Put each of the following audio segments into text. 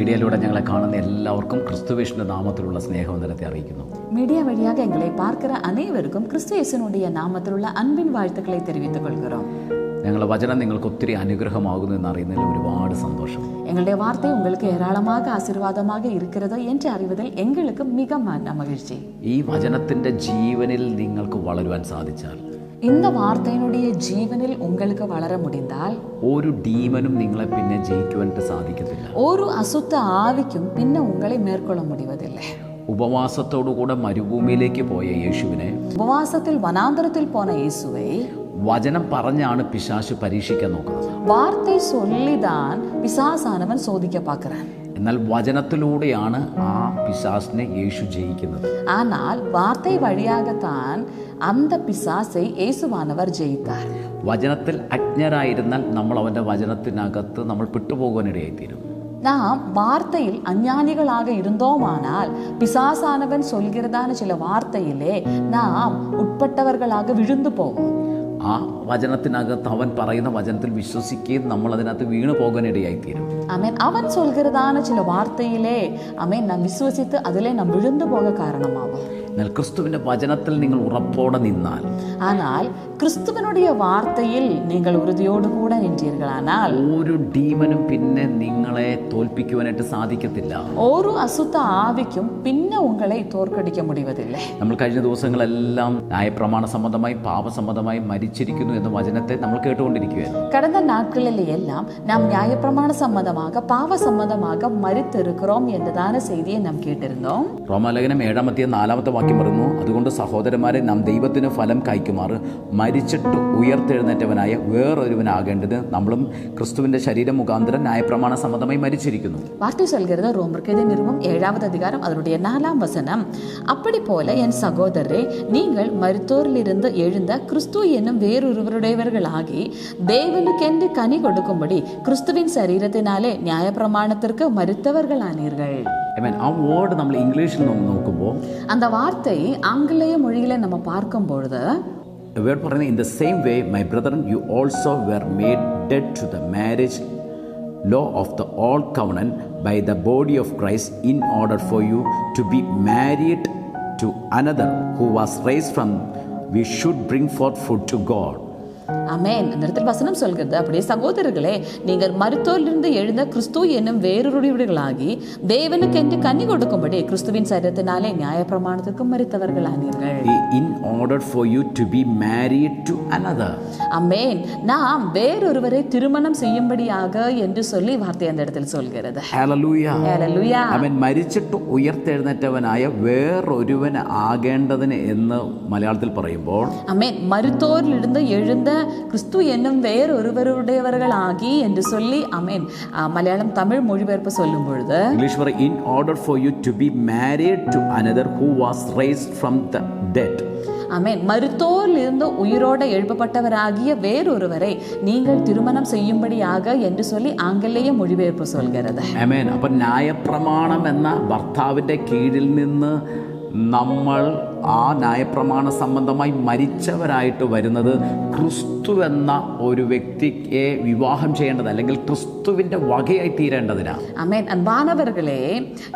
മീഡിയയിലൂടെ ഞങ്ങളെ കാണുന്ന എല്ലാവർക്കും ക്രിസ്തുവിഷ്ണു നാമത്തിലുള്ള സ്നേഹവന്ദനത്തെ അറിയിക്കുന്നു. மீடியா வழியாக எங்களை பார்க்கிற அனைவருக்கும் கிறிஸ்து இயேசுனுடைய நாமத்திலுள்ள அன்பின் வாழ்த்துக்களை தெரிவித்துக் கொள்கிறோம். ഞങ്ങളുടെ വചനം നിങ്ങൾക്ക് ഒത്തിരി അനുഗ്രഹമാകുന്നു എന്നറിയുന്നതിൽ ഒരുപാട് സന്തോഷം. எங்களுடைய வார்த்தை உங்களுக்கு ஏராளமாக ஆசீர்வாதமாக இருக்கிறது என்று அறிவதில் எங்களுக்கு மிக மகிழ்ச்சி. ഈ വചനത്തിൻ്റെ ജീവനിൽ നിങ്ങൾക്ക് വളരുവാൻ സാധിച്ചാൽ, இந்த வார்த்தையினுடைய ஜீவனில் உங்களுக்கு வளர முடிந்தால், ഒരു ഡീമനും നിങ്ങളെ പിന്നെ ജയിക്കുവാനായിട്ട് സാധിക്കത്തില്ല. ஒரு அசுத்த ஆவிக்கும் பின்ன உங்களை மேற்கொள்ள முடிவதில்லை. ഉപവാസത്തോടുകൂടെ മരുഭൂമിയിലേക്ക് പോയ യേശുവിനെ, உபவாசத்தில் வனாந்தரத்தில் போன இயேசுவை വചനം പറഞ്ഞാണ് പിശാച് പരീക്ഷിക്കാൻ നോക്കുന്നത്. வார்த்தை சொல்லிதான் பிசாசானவன் சோதிக்க பார்க்கிறான். എന്നാൽ വചനത്തിലൂടെയാണ് ആ പിശാചിനെ യേശു ജയിക്കുന്നത്. ஆனால் வார்த்தை வழியாகத்தான் அந்த பிசாசை இயேசுவானவர் ஜெயித்தார். വചനത്തിൽ അജ്ഞരായിരുന്നാൽ നമ്മൾ അവൻ്റെ വചനത്തിനകത്ത് നമ്മൾ പെട്ടുപോകാനിടയായിത്തീരും. நாம் வார்த்தையில் அஞ்ஞானிகளாக இருந்தோமானால் பிசாசானவன் சொல்கிறதான சில வார்த்தையிலே நாம் உட்பட்டவர்களாக விழுந்து போவோம். ആ വചനത്തിനകത്ത് അവൻ പറയുന്ന വചനത്തിൽ വിശ്വസിക്കുകയും നമ്മൾ അതിനകത്ത് വീണു പോകാനിടയായിത്തീരും. ஆமென். அவன் சொல்கிறதான சில வார்த்தையிலே ஆமென் நாம் விசுவசித்து அதிலே நாம் விழுந்து போக காரணமாகும். എന്നാൽ ക്രിസ്തുവിൻ്റെ വചനത്തിൽ നിങ്ങൾ ഉറപ്പോടെ നിന്നാൽ, ஆனால் கிறிஸ்துவனுடைய வார்த்தையில் நீங்கள் உறுதியோடு கூட நின்றீர்களானால், ഒരു ഡീമനും പിന്നെ നിങ്ങളെ തോൽപ്പിക്കുവാനായിട്ട് സാധിക്കത്തില്ല. ഒരു അസുത്ത ആവിക്കും പിന്നെ ഉങ്ങളെ തോற்கடிக்க முடிவதில்லை. നമ്മൾ കഴിഞ്ഞ ദിവസങ്ങളെല്ലാം ന്യായപ്രമാണ സംബന്ധമായി പാപസംബന്ധമായി മരിച്ചിരിക്കുന്നു എന്ന വചനത്തെ നമ്മൾ കേട്ടുകൊണ്ടിരിക്കുകയായിരുന്നു. கடந்த நாட்களில் எல்லாம் நாம் நியாயப்பிரமாண சம்பந்தமாக பாவ சம்பந்தமாக மரித்திருக்கிறோம் என்றதான செய்தியை நாம் கேட்டிருந்தோம். റോമാലേഖനം 7-4 വാക്യം പറയുന്നു, അതുകൊണ്ട് സഹോദരന്മാരെ, നാം ദൈവത്തിന് ഫലം കായ്ക്കുമാറ് മരിച്ചിട്ട് ഉയർത്തെഴുന്നേറ്റവനായ വേറൊരുവനാകേണ്ടത് നമ്മളും ക്രിസ്തുവിന്റെ ശരീരം മുഖാന്തരം ന്യായപ്രമാണ സംബന്ധമായി മരിച്ചിരിക്കുന്നു. வார்த்தை சொல்கிறது ரோமருக்கு நிருபம் 7வது அதிகாரம் அதனுடைய 4ஆம் வசனம், அப்படி போல என் சகோதரரே, நீங்கள் மரித்தோரிலிருந்து எழுந்த கிறிஸ்து என்னும் வேறொருவருடையவர்களாகி தேவனுக்கென்று கனி கொடுக்கும்படி கிறிஸ்துவின் சரீரத்தினாலே நியாயப்பிரமாணத்திற்கு மரித்தவர்களானீர்கள். ആ വേർഡ് നമ്മൾ ഇംഗ്ലീഷിൽ നോക്കുമ്പോൾ, அந்த வார்த்தை ஆங்கிலேய மொழியில நம்ம பார்க்கும் பொழுது വേർഡ് പറയുന്നത്, in the same way my brethren you also were made dead to the marriage law of the old covenant by the body of Christ, in order for you to be married to another who was raised from we should bring forth fruit to God. ஆமென். அந்த இடத்தில் வசனம் சொல்கிறது, அப்படியே சகோதரர்களே, நீங்கள் மரித்தோரிலிருந்து எழுந்த கிறிஸ்து என்னும் வேறொருவர்களாகி தேவனுக்கென்று கனி கொடுக்கும்படி கிறிஸ்துவின் சரீரத்தினாலே நியாயப்பிரமாணத்திற்கு மரித்தவர்களானீர்கள். In order for you to be married to another. ஆமென். நாம் வேறொருவரை திருமணம் செய்யும்படியாக என்று சொல்லி வார்த்தை அந்த இடத்தில் சொல்கிறது. ഹല്ലേലൂയ. ഹല്ലേലൂയ. അവൻ മരിച്ചിട്ട് ഉയർത്തെഴുന്നേറ്റവനായ വേറൊരുവൻ ആകേണ്ടതിന് എന്ന് മലയാളത്തിൽ പറയുമ്പോൾ, ஆமென், மரித்தோரிலிருந்து எழுந்த கிறிஸ்து என்னும் வேறொருவருடையவர்களாகி என்று சொல்லி ஆமென் மலையாளம் தமிழ் மொழிபெயர்ப்பு சொல்லும் பொழுது ഇംഗ്ലീഷ് പറയും, in order for you to be married to another who was raised from the dead. ஆமென். மரித்தோரிலிருந்து உயிரோடு எழுப்பப்பட்டவராகிய வேறொருவரை நீங்கள் திருமணம் செய்யும்படியாக என்று சொல்லி ആംഗലേയ മൊഴിപെയർപ്പ് சொல்கிறது. ആമേൻ. അപ്പം ന്യായപ്രമാണം എന്ന ഭർത്താവിൻ്റെ കീഴിൽ നിന്ന് നമ്മൾ ആ ന്യായപ്രമാണ സംബന്ധമായി മരിച്ചവരായിട്ട് വരുന്നത് ക്രിസ്തു എന്ന ഒരു വ്യക്തിയെ വിവാഹം ചെയ്യേണ്ടത്, അല്ലെങ്കിൽ ക്രിസ്തുവിൻ്റെ വകയായി തീരേണ്ടതിനാണ്. ആമേൻ. அன்பானவர்களே,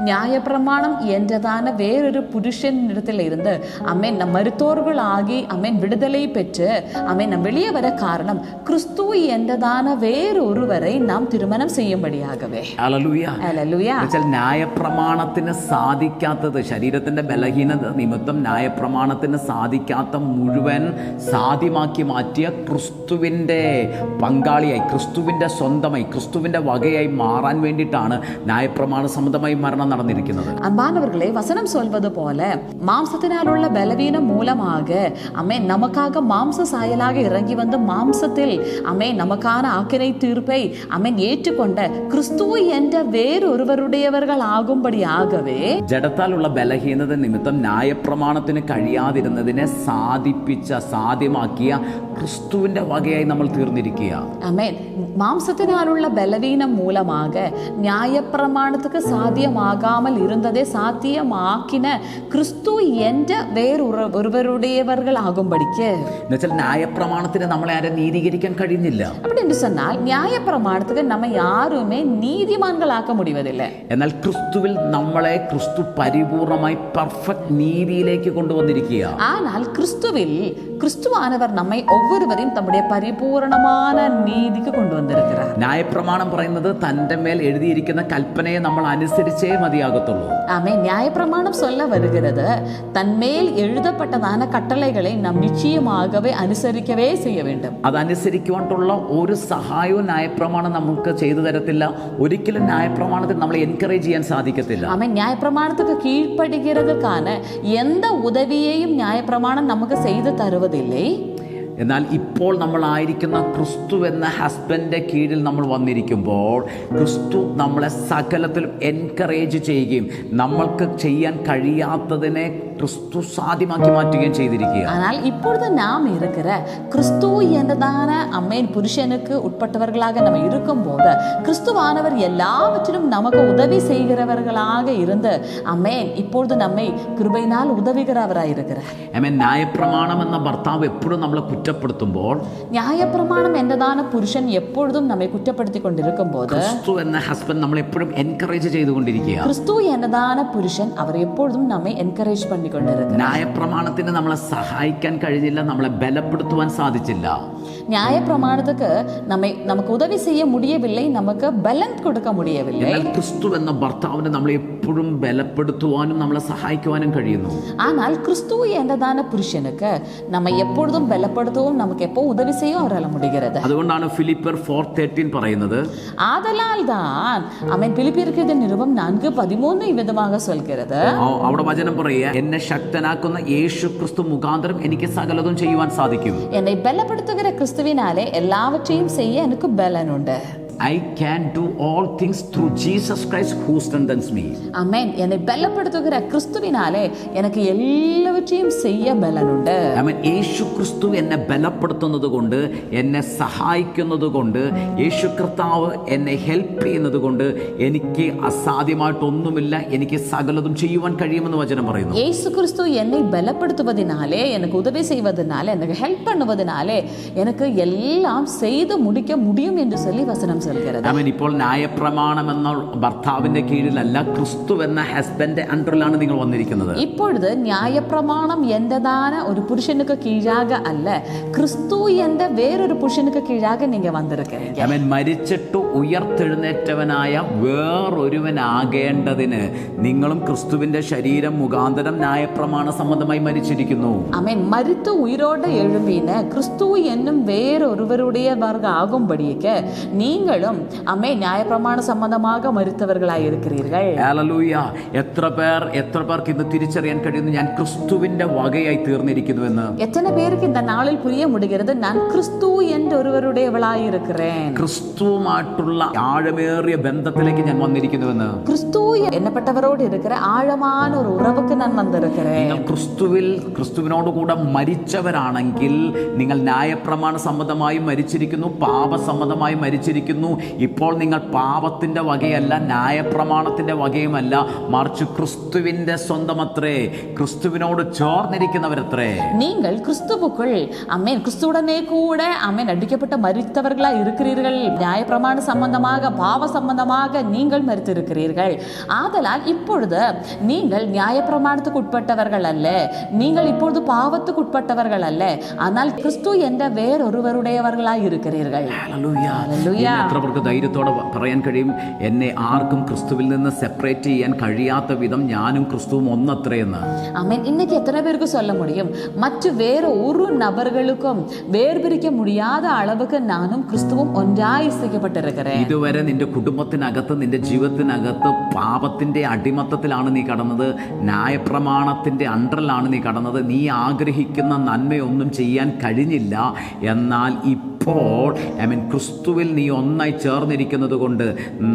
நியாயப்பிரமாணம் என்றதான வேறொரு புருஷனிடத்தில் இருந்து ஆமேன் நம் மருத்துவர்களாகி ஆமேன் விடுதலை பெற்று ஆமேன் நம் வெளியே வர காரணம் கிறிஸ்து என்றதான வேறொருவரை நாம் திருமணம் ചെയ്യുம்படியாகவே. ഹല്ലേലൂയ. ഹല്ലേലൂയ. ന്യായപ്രമാണത്തിന് സാധിക്കാത്തത്, ശരീരത്തിൻ്റെ ബലഹീനത നിമിത്തം ന്യായപ്രമാണത്തിന് സാധിക്കാത്ത മുഴുവൻ സാധ്യമാക്കി മാറ്റിയ ക്രിസ്തുവിൻ്റെ പങ്കാളിയായി, ക്രിസ്തുവിൻ്റെ സ്വന്തമായി, ക്രിസ്തുവിൻ്റെ വകയായി മാറാൻ വേണ്ടിയിട്ടാണ് ന്യായപ്രമാണ സംബന്ധമായി മരണം നടന്നിരിക്കുന്നത്. அன்பானவர்களே, வசனம் சொல்வது போல மாம்சத்தினாலுள்ள பலவீனம் மூலமாக ஆமென் நமக்காக மாம்ச சாயலாக இறங்கி வந்து மாம்சத்தில் ஆமென் நமக்கான ஆக்கினை தீர்ப்பை ஆமென் ஏற்றுக்கொண்ட கிறிஸ்து என்ற வேறொருவருடையவர்கள் ஆகும்படியாகவே, ജഡത്താലുള്ള ബലഹീനത നിമിത്തം ന്യായപ്രമാണത്തിന് കഴിയാതിരുന്നതിനെ സാധിപ്പിച്ച, സാധ്യമാക്കിയ ക്രിസ്തുവിൻ്റെ വകയായി നമ്മൾ തീർന്നിരിക്കുക. ആമേൻ. மாம்சத்தினாலுள்ள பலவீனம் மூலமாக நியாயப்பிரமாணத்துக்கு சாத்தியமாகாமல் இருந்ததை சாத்தியமாக்கின கிறிஸ்து என்ற வேறொருவருடையவர்கள் ஆகும்படிக்கு. എന്നുവെച്ചാൽ ന്യായപ്രമാണത്തിന് നമ്മളെ ആരെ നീതീകരിക്കാൻ കഴിയുന്നില്ല. அப்படின்னு சொன்னால் நியாயப்பிரமாணத்துக்கு நம்ம யாருமே நீதிமான்களாக்க முடிவதில்லை. എന്നാൽ ക്രിസ്തുവിൽ നമ്മളെ ക്രിസ്തു പരിപൂർണമായി പെർഫെക്റ്റ് നീതിയിലേക്ക് കൊണ്ടുവന്നിരിക്കുക. ஆனால் கிறிஸ்துவில் கிறிஸ்துவானவர் நம்மை ஒவ்வொருவரையும் தம்முடைய பரிபூரணமான நீதிக்கு கொண்டு வந்திருக்கிறார். ന്യായപ്രമാണം പറയുന്നത് തൻ്റെ മേൽ എഴുതിയിരിക്കുന്ന കൽപ്പനയെ നമ്മൾ അനുസരിച്ചേ മതിയാകത്തുള്ളൂ. ஆமென். நியாயப்பிரமாணம் சொல்ல வருகிறது, தன்மேல் எழுதப்பட்டதான கட்டளைகளை நாம் நிச்சயமாகவே അനുസരിക്കവേ செய்ய வேண்டும். അതനുസരിക്കുവാനുള്ള ഒരു സഹായവും ന്യായപ്രമാണം നമുക്ക് ചെയ്തു തരത്തില്ല. ഒരിക്കലും ന്യായപ്രമാണത്തിൽ നമ്മളെ എൻകറേജ് ചെയ്യാൻ സാധിക്കത്തില്ല. ஆமென். நியாயப்பிரமாணத்துக்கு கீழ்ப்படுகிறதுக்கான எந்த உதவியையும் நியாயப்பிரமாணம் നമുക്ക് செய்து தருவதில்லை. എന്നാൽ ഇപ്പോൾ നമ്മളായിരിക്കുന്ന ക്രിസ്തു എന്ന ഹസ്ബൻഡിൻ്റെ കീഴിൽ നമ്മൾ വന്നിരിക്കുമ്പോൾ ക്രിസ്തു നമ്മളെ സകലത്തിലും എൻകറേജ് ചെയ്യുകയും നമ്മൾക്ക് ചെയ്യാൻ കഴിയാത്തതിനെ ക്രിസ്തു സാധ്യമാക്കി മാറ്റുകയും ചെയ്തിരിക്കുക. ஆனால் இப்பொழுது நாம் இருக்கிற கிறிஸ்து என்றதான அம்மேன் புருஷனுக்கு உட்பட்டவர்களாக நம்ம இருக்கும்போது கிறிஸ்துவானவர் எல்லாவற்றிலும் நமக்கு உதவி செய்கிறவர்களாக இருந்து அம்மேன் இப்பொழுது நம்மை கிருபையினால் உதவுகிறவராய் இருக்கிறார். ആമേൻ. ന്യായപ്രമാണം എന്ന ഭർത്താവ് എപ്പോഴും നമ്മളെ കുറ്റപ്പെടുത്തുമ്പോൾ, நியாயப்பிரமாணம் என்றதான புருஷன் எப்பொழுதும் நம்மை குற்றப்படுத்தி கொண்டிருக்கும்போது ക്രിസ്തു എന്ന ഹസ്ബൻഡ് നമ്മളെ എപ്പോഴും എൻകറേജ് ചെയ്തുകൊണ്ടിരിക്കുക. கிறிஸ்து என்றதான புருஷன் அவர் எப்பொழுதும் நம்மை என்கரேஜ் பண்ணி கொண்டிருக்கிறார். ന്യായപ്രമാണത്തിന് നമ്മളെ സഹായിക്കാൻ കഴിഞ്ഞില്ല, നമ്മളെ ബലപ്പെടുത്തുവാൻ സാധിച്ചില്ല. நியாயப்பிரமாணத்துக்கு நமக்கு உதவி செய்ய முடியவில்லை, நமக்கு பலன் கொடுக்க முடியவில்லை. എന്നാൽ ക്രിസ്തു എന്ന ഭർത്താവിനെ നമ്മളെ എപ്പോഴും ബലപ്പെടുത്തുവാനും നമ്മളെ സഹായിക്കുവാനും കഴിയുന്നു. ஆனால் கிறிஸ்து என்றதான புருஷனுக்கு நம்ம எப்பொழுதும் பலப்படுத்தவும் நமக்கு எப்போ உதவி செய்ய அவரால் முடிகிறது. അതുകൊണ്ടാണ് ഫിലിപ്പിയർ 4:13 പറയുന്നത്, ஆதலால் தான் அவன் பிலிப்பியருக்கு நிருபம் 4:13 இவ்விதமாக சொல்கிறது. അവിടെ വചനം പറയുക, എന്നെ ശക്തനാക്കുന്ന യേശു ക്രിസ്തു മുഖാന്തരം എനിക്ക് സകലതും ചെയ്യുവാൻ സാധിക്കും. என்னை பலப்படுத்துகிற கிறிஸ்துவினாலே எல்லாவற்றையும் செய்ய எனக்கு பலன் உண்டு. I can do all things through Jesus Christ who strengthens me. ആമേൻ. என்னை பலப்படுத்துகிற கிறிஸ்துவினாலே எனக்கு എല്ലാവற்றைയും செய்ய பலனுണ്ട്. ആമേൻ. യേശു ക്രിസ്തു എന്നെ ബലപ്പെടുത്തുന്നത് കൊണ്ട്, എന്നെ സഹായിക്കുന്നത് കൊണ്ട്, യേശു കർത്താവ് എന്നെ ഹെൽപ്പ് ചെയ്യുന്നത് കൊണ്ട് എനിക്ക് അസാധ്യമായിട്ടൊന്നുമില്ല, എനിക്ക് സകലതും ചെയ്യുവാൻ കഴിയുമെന്ന് വചനം പറയുന്നു. യേശു ക്രിസ്തു എന്നെ ബലപ്പെടുത്തുവതിനാലേ, எனக்கு உதவி செய்வதனாலே, எனக்கு ஹெல்ப் பண்ணுவதனாலே எனக்கு எல்லாம் செய்து முடிக்க முடியும் என்று சொல்லி வசனம் சொல்கிறது. ആമേൻ. ഇപ്പോൾ ന്യായപ്രമാണം എന്ന ഭർത്താവിന്റെ കീഴിലല്ല, ക്രിസ്തു എന്ന ഹസ്ബൻഡ് അണ്ടറിലാണ് നിങ്ങൾ വന്നിരിക്കുന്നത്. இப்பொழுது நியாயப்பிரமாணம் என்றதான ஒரு புருஷனுக்கு கீழாக அல்ல, கிறிஸ்து என்ற வேறொரு புருஷனுக்கு கீழாக நீங்க வந்திருக்கிறீங்க. ആമേൻ. മരിച്ചിട്ട് ഉയർത്തെഴുന്നേറ്റവനായ വേറൊരുവനാകേണ്ടതിന് നിങ്ങളും ക്രിസ്തുവിന്റെ ശരീരം മുഖാന്തരം ന്യായപ്രമാണ സംബന്ധമായി മരിച്ചിരിക്കുന്നു. ஆமென். மரித்து உயிரோடு எழும்பின கிறிஸ்து என்னும் வேறொருவருடையவர்கள் ஆகும்படிக்கு நீங்களும் ஆமென் நியாயப்பிரமாண சம்பந்தமாக மரித்தவர்களாய் இருக்கிறீர்கள். ഹല്ലേലൂയ. എത്ര പേർക്ക് ഇന്ന് തിരിച്ചറിയാൻ കഴിയുന്നു, ഞാൻ ക്രിസ്തുവിന്റെ വകയായി തീർന്നിരിക്കുന്നുവെന്ന്? எத்தனை பேருக்கு இந்த நாளில் புரிய முடிகிறது, நான் கிறிஸ்து என்ற ஒருவருடையவளாய் இருக்கிறேன், ക്രിസ്തുവുമായിട്ടുള്ള ആഴമേറിയ ബന്ധത്തിലേക്ക് ഞാൻ വന്നിരിക്കുന്നുവെന്ന്? கிறிஸ்து എന്നപ്പെട്ടവരോട് இருக்கிற ആഴமான ഒരു ഉറവുക്ക് ഞാൻ വന്നിരിக்கிறேன். നിങ്ങൾ ക്രിസ്തുവിനോട് കൂടെ മരിച്ചവരാണെങ്കിൽ നിങ്ങൾ ന്യായപ്രമാണ സംബന്ധമായി മരിച്ചിരിക്കുന്നു, പാപസംബന്ധമായി മരിച്ചിരിക്കുന്നു. ഇപ്പോൾ നിങ്ങൾ പാപത്തിന്റെ വകയല്ല, ന്യായപ്രമാണത്തിന്റെ വകയുമല്ല, മറിച്ച് ക്രിസ്തുവിന്റെ സ്വന്തമത്രേ, ക്രിസ്തുവിനോട് ചേർന്നിരിക്കുന്നവരത്രേ. நீங்கள் கிறிஸ்துவுக்குள் ஆமென் கிறிஸ்துவுடனே கூட ஆமென் அடிக்கப்பட்ட மரித்தவர்களாய் இருக்கிறீர்கள். நியாயப்பிரமாண சம்பந்தமாக பாவ சம்பந்தமாக நீங்கள் மரித்திருக்கிறீர்கள். ஆதலால் இப்பொழுது நீங்கள் நியாயப்பிரமாணத்துக்கு உட்பட்டவர்கள் அல்ல, நீங்கள் இப்பொழுது பாவத்துக்கு உட்பட்டவர்கள் அல்ல, ஆனால் கிறிஸ்து என்ற வேறொருவருடையவர்களாய் இருக்கிறீர்கள். എത്ര പേർക്ക് ധൈര്യത്തോടെ പറയാൻ കഴിയും, എന്നെ ആർക്കും ക്രിസ്തുവിൽ നിന്ന് സെപ്പറേറ്റ് ചെയ്യാൻ കഴിയാത്ത വിധം ഞാനും ക്രിസ്തുവും ഒന്നത്രയെന്ന്? ஆமென். இன்னைக்கு எத்தனை பேருக்கு சொல்ல முடியும், மற்ற வேற ஒரு நபர்களுக்கும் வேர்பிரிக்க முடியாத அளவுக்கு நானும் கிறிஸ்துவும் ஒன்றாய் இசைக்கப்பட்டிருக்கிறேன். ഇതുവരെ നിന്റെ കുടുംബത്തിനകത്ത്, നിന്റെ ജീവിതത്തിനകത്ത് പാപത്തിന്റെ അടിമത്തത്തിലാണ് നീ കടന്നത്, ന്യായപ്രമാണത്തിന്റെ അണ്ടറിലാണ് നീ കടന്നത്, നീ ആഗ്രഹിക്കുന്ന നന്മയൊന്നും ചെയ്യാൻ കഴിഞ്ഞില്ല. എന്നാൽ ഇപ്പോൾ ക്രിസ്തുവിൽ നീ ഒന്നായി ചേർന്നിരിക്കുന്നത് കൊണ്ട്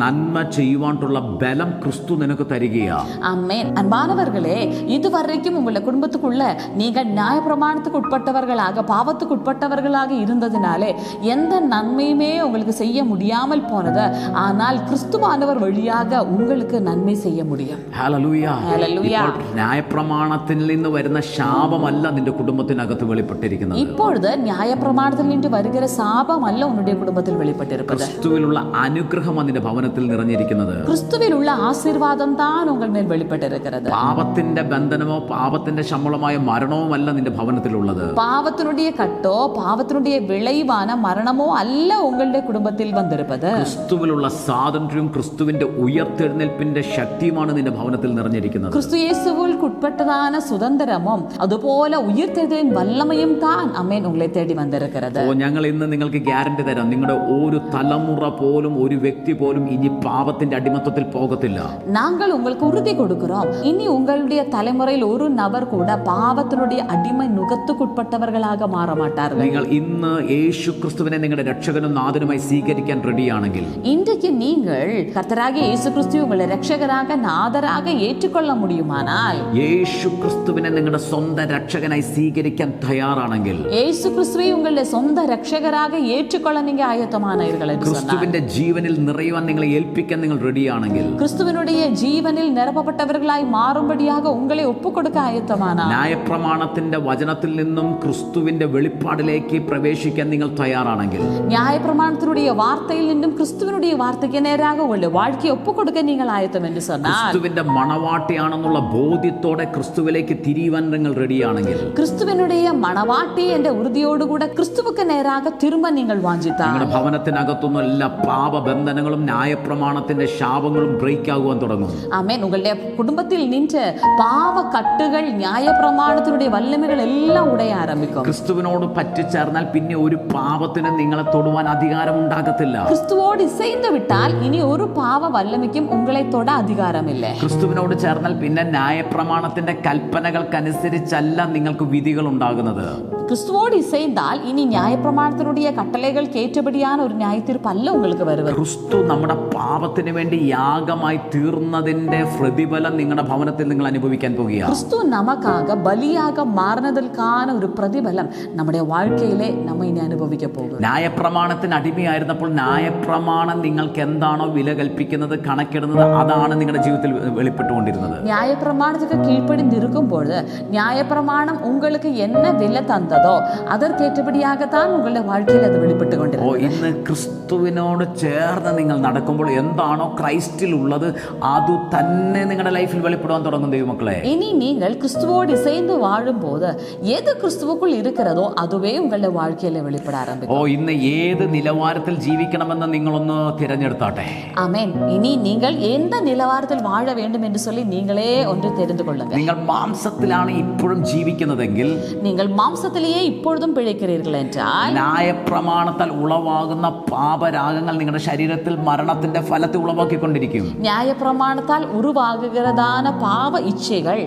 നന്മ ചെയ്യുവാനുള്ള ബലം ക്രിസ്തു നിനക്ക് തരികയാ. ஆமென். அன்பானவர்களே, இதுவரைக்கும் உங்களுடைய குடும்பத்துக்குள்ள நீங்கள் நியாயப்பிரமாணத்துக்கு உட்பட்டவர்களாக பாவத்துக்கு உட்பட்டவர்களாக இருந்ததினாலே எந்த நன்மையுமே உங்களுக்கு செய்ய முடியாமல் போனது. ஆனால் கிறிஸ்துவானவர் வழியாக உங்களுக்கு நன்மை செய்ய முடியும். ഹല്ലേലൂയ. ഹല്ലേലൂയ. ന്യായപ്രമാണത്തിൽ നിന്ന് വരുന്ന ശാപമല്ല നിന്റെ കുടുംബത്തിനകത്ത് വെളിപ്പെട്ടിരിക്കുന്നത്. இப்பொழுது நியாயப்பிரமாணத்தில் நின்று வருகிற சாபம் அல்ல உன்னுடைய குடும்பத்தில் வெளிப்பட்டிருப்பது. ക്രിസ്തുവിലുള്ള അനുഗ്രഹമാണ് നിന്റെ ഭവനത്തിൽ നിറഞ്ഞിരിക്കുന്നത്. கிறிஸ்துவில் உள்ள ஆசீர்வாதம் தான் உங்கள் மேல் வெளிப்பட்டிருக்கிறது. പാപത്തിന്റെ ബന്ധനമോ പാപത്തിന്റെ ശമ്പളമായ മരണവുമല്ല നിന്റെ ഭവനത്തിലുള്ളത്. பாவத்தினுடைய கட்டோ பாவத்தினுடைய விளைவான மரணமோ அல்ல உங்களுடைய குடும்பத்தில் வந்திருப்பது. ക്രിസ്തുവിലുള്ള സ്വാതന്ത്ര്യവും ക്രിസ്തുവിന്റെ ഉയർത്തെഴുന്നേൽപ്പിന്റെ ശക്തിയുമാണ് നിന്റെ ഭവനത്തിൽ നിറഞ്ഞിരിക്കുന്നത്. கிறிஸ்து இயேசுவுக்கு உட்பட்டதான சுதந்திரமும் അതുപോലെ ഉയർത്തെഴുന്നേൽപ്പിൻ വല്ലമയും தான் അമേൻ ഉങ്ങളെ തേടി വന്നിരിക്കുന്നത്. ഞങ്ങൾ ഇന്ന് നിങ്ങൾക്ക് ഗ്യാരണ്ടി തരാം, നിങ്ങളുടെ ഒരു തലമുറ പോലും ഒരു വ്യക്തി പോലും ഇനി പാപത്തിന്റെ അടിമത്തത്തിൽ പോകത്തില്ല. நாங்கள் உங்களுக்கு உறுதி கொடுக்கிறோம், இனி உங்களுடைய தலைமுறையில் ஒரு நபர் கூட பாவத்தினுடைய அடிமை நுகத்துக்குட்பட்டவர்களாக மாற மாட்டார்கள். നിങ്ങൾ ഇന്ന് യേശു ക്രിസ്തുവിനെ നിങ്ങളുടെ രക്ഷകനും നാഥനുമായി സ്വീകരിക്കാൻ റെഡിയാണെങ്കിൽ, இன்றைக்கு நீங்கள் கர்த்தராகிய இயேசு கிறிஸ்துவை உங்களுடைய രക്ഷകராக നാഥராக ஏற்றுக்கொள்ள முடியுமானால், യേശു ക്രിസ്തുവിനെ നിങ്ങളുടെ സ്വന്തം രക്ഷകനായി സ്വീകരിക്കാൻ തയ്യാറാണെങ്കിൽ, இயேசு கிறிஸ்துவை உங்களுடைய சொந்த രക്ഷകராக ஏற்றுக்கொள்ள நீங்க ஆயத்தமானீர்கள் என்று சொன்னார். ക്രിസ്തുവിന്റെ ജീവനിൽ നിറയുവാൻ നിങ്ങളെ ഏൽപ്പിക്കാൻ നിങ്ങൾ റെഡിയാണെങ്കിൽ, கிறிஸ்துவினுடைய ஜீவனில் நிரப்பப்பட்டவர்களாய் மாறும்படியாக உங்களை ஒப்புக்கொடுக்க ஆயத்தமானார். ന്യായപ്രമാണത്തിന്റെ വചനത്തിൽ നിന്നും ക്രിസ്തുവിന്റെ വെളിപ്പാടിലേക്ക് പ്രവേശിക്കാൻ നിങ്ങൾ തയ്യാറാണെങ്കിൽ, நியாயப்பிரமாணத்தினுடைய வார்த்தையில் நின்றும் கிறிஸ்துவினுடைய வார்த்தைக்கு நேராக உள்ள வாழ்க்கையை ஒப்புக்கொடுக்க நீங்கள் ஆயத்தம் என்று சொன்னார். ക്രിസ്തുവിന്റെ മണവാട്ടിയാണെന്നുള്ള ബോധ്യത്തോടെ ക്രിസ്തുവിലേക്ക് തിരിയുവാൻ നിങ്ങൾ റെഡിയാണെങ്കിൽ, கிறிஸ்துவினுடைய மணவாட்டி என்ற உறுதியோடு கூட கிறிஸ்துவுக்கு நேராக திரும்ப நீங்கள் வாஞ்சித்தால், നിങ്ങളുടെ ഭവനത്തിനകത്തുനിന്ന് എല്ലാ പാപബന്ധനങ്ങളും ന്യായപ്രമാണത്തിന്റെ ശാപങ്ങളും ബ്രേക്ക് ആകുവാൻ തുടങ്ങും. ஆமென். உங்களுடைய குடும்பத்தில் நின்ற பாவ கட்டுகள் நியாயப்பிரமாணத்தினுடைய வல்லமைகள் எல்லாம் உடைய ஆரம்பிக்கும். ക്രിസ്തുവിനോട് പറ്റിച്ചേർന്നാൽ പിന്നെ ഒരു പാപത്തിന് നിങ്ങളെ തൊടുവാൻ അധികാരം ഉണ്ടാകത്തില്ല. கிறிஸ்துவோடு இசைந்து விட்டால் இனி ஒரு பாவ வல்லமைக்கும் உங்களை தொட அதிகாரம் இல்லை. ക്രിസ്തുവിനോട് ചേർന്നാൽ പിന്നെ ന്യായപ്രമാണത്തിന്റെ കൽപ്പനകൾക്കനുസരിച്ചല്ല നിങ്ങൾക്ക് വിധികൾ ഉണ്ടാകുന്നത്. கிறிஸ்துவோடு இசைந்தால் இனி நியாயப்பிரமாணத்தினுடைய கட்டளைகள் கேட்டபடியான ஒரு நியாயத்தீர்ப்பு அல்ல உங்களுக்கு வருவது. ക്രിസ്തു നമ്മുടെ പാപത്തിന് വേണ്ടി യാഗമായി തീർന്നതിന്റെ പ്രതിഫലം നിങ്ങളുടെ ഭവനത്തിൽ നിങ്ങൾ അനുഭവിക്കാൻ പോകുകയാണ്. கிறிஸ்து நமக்காக பலியாக மாறினதற்கான ஒரு பிரதிபலம் நம்முடைய வாழ்க்கையிலே நம்ம இனி அனுபவிக்க போகிறோம். ന്യായപ്രമാണത്തിന് അടിമയായിരുന്നപ്പോൾ ന്യായപ്രമാണം നിങ്ങൾക്ക് എന്താണോ വില കൽപ്പിക്കുന്നത്, കണക്കിടുന്നത്, അതാണ് നിങ്ങളുടെ ജീവിതത്തിൽ വെളിപ്പെട്ടുകൊണ്ടിരുന്നത്. நியாயப்பிரமாணத்துக்கு கீழ்ப்படிந்து இருக்கும் பொழுது நியாயப்பிரமாணம் உங்களுக்கு என்ன விலை தந்ததோ அதற்கேற்றபடியாகத்தான் உங்களுடைய வாழ்க்கையில் அது வெளிப்பட்டு கொண்டிருக்கிறது. ഇന്ന് ക്രിസ്തുവിനോട് ചേർന്ന് നിങ്ങൾ നടക്കുമ്പോൾ എന്താണോ ക്രൈസ്റ്റിൽ ഉള്ളത് അത് തന്നെ നിങ്ങളുടെ ലൈഫിൽ വെളിപ്പെടുവാൻ തുടങ്ങും. ദൈവമക്കളെ, இனி நீங்கள் கிறிஸ்துவோடு இசைந்து வாழும் போது எது கிறிஸ்துவுக்குள் இருக்கிறதோ அதுவே உங்களுடைய வாழ்க்கையில வெளிப்பட ஆரம்பிக்கும். ഇന്ന് ഏത് നിലവാരത്തിൽ ജീവിക്കണമെന്ന് നിങ്ങളൊന്ന് തിരഞ്ഞെടുത്താട്ടെ. ஆமென். இனி நீங்கள் எந்த நிலவாரத்தில் வாழ வேண்டும் என்று சொல்லி நீங்களே ஒன்று தெரிந்து கொள்ளுங்கள். നിങ്ങൾ മാംസത്തിലാണ് ഇപ്പോഴും ജീവിക്കുന്നതെങ്കിൽ, நீங்கள் மாம்சத்திலேயே இப்பொழுதும் பிழைக்கிறீர்கள் என்றால், ന്യായപ്രമാണത്താൽ ഉളവാകുന്ന പാപരാഗങ്ങൾ നിങ്ങളുടെ ശരീരത്തിൽ മരണത്തിന്റെ ഫലത്തെ ഉളവാക്കിക്കൊണ്ടിരിക്കും. நியாயப்பிரமாணத்தால் உருவாகுகிறதான பாவ இச்சைகள்